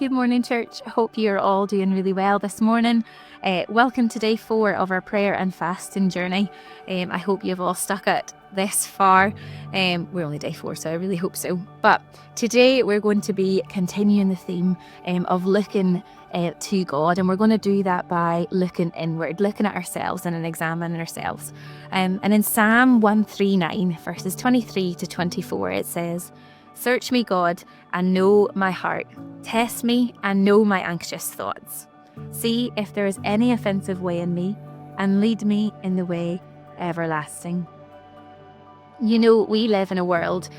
Good morning, church. Hope you're all doing really well this morning. Welcome to day 4 of our prayer and fasting journey. I hope you've all stuck it this far. We're only day 4, so I really hope so. But today we're going to be continuing the theme of looking to God, and we're going to do that by looking inward, looking at ourselves and examining ourselves. And in Psalm 139, verses 23 to 24, it says, "Search me, God, and know my heart. Test me and know my anxious thoughts. See if there is any offensive way in me, and lead me in the way everlasting." You know, we live in a world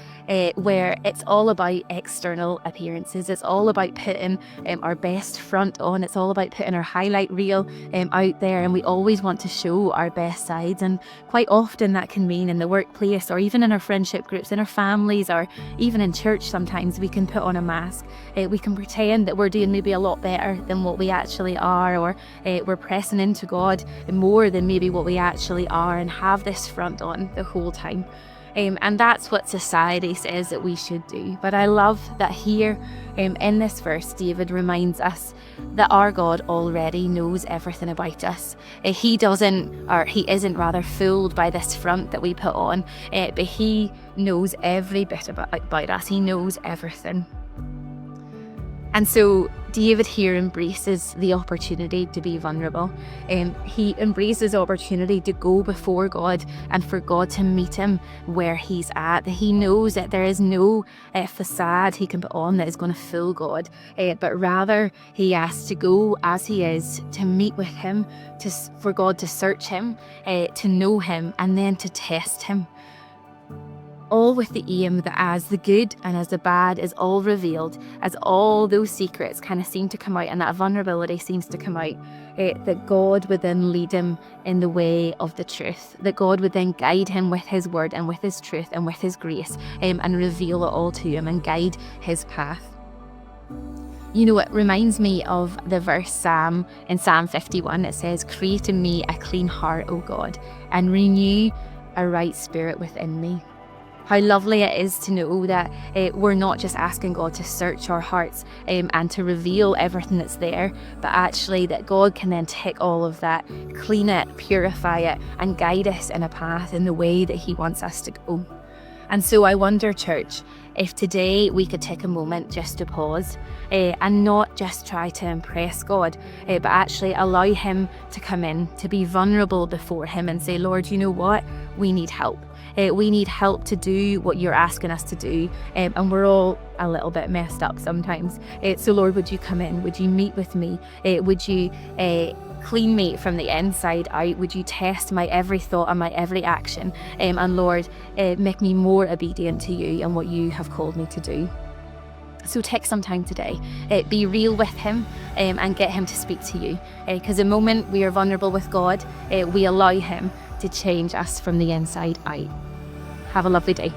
where it's all about external appearances. It's all about putting our best front on. It's all about putting our highlight reel out there, and we always want to show our best sides. And quite often that can mean in the workplace, or even in our friendship groups, in our families, or even in church. Sometimes we can put on a mask. We can pretend that we're doing maybe a lot better than what we actually are, or we're pressing into God more than maybe what we actually are, and have this front on the whole time. And that's what society says that we should do. But I love that here in this verse, David reminds us that our God already knows everything about us. He isn't rather fooled by this front that we put on, but he knows every bit about us. He knows everything. And so David here embraces the opportunity to be vulnerable. He embraces the opportunity to go before God and for God to meet him where he's at. He knows that there is no facade he can put on that is going to fool God, but rather he asks to go as he is, to meet with him, for God to search him, to know him, and then to test him. All with the aim that as the good and as the bad is all revealed, as all those secrets kind of seem to come out and that vulnerability seems to come out, that God would then lead him in the way of the truth, that God would then guide him with his word and with his truth and with his grace, and reveal it all to him and guide his path. You know, it reminds me of the verse in Psalm 51. It says, "Create in me a clean heart, O God, and renew a right spirit within me." How lovely it is to know that we're not just asking God to search our hearts and to reveal everything that's there, but actually that God can then take all of that, clean it, purify it, and guide us in a path in the way that he wants us to go. And so I wonder, church, if today we could take a moment just to pause and not just try to impress God, but actually allow him to come in, to be vulnerable before him and say, "Lord, you know what? We need help. We need help to do what you're asking us to do, and we're all a little bit messed up sometimes. So Lord, would you come in? Would you meet with me? Would you clean me from the inside out? Would you test my every thought and my every action? And Lord, make me more obedient to you and what you have called me to do." So take some time today, be real with him, and get him to speak to you. Because the moment we are vulnerable with God, we allow him to change us from the inside out. Have a lovely day.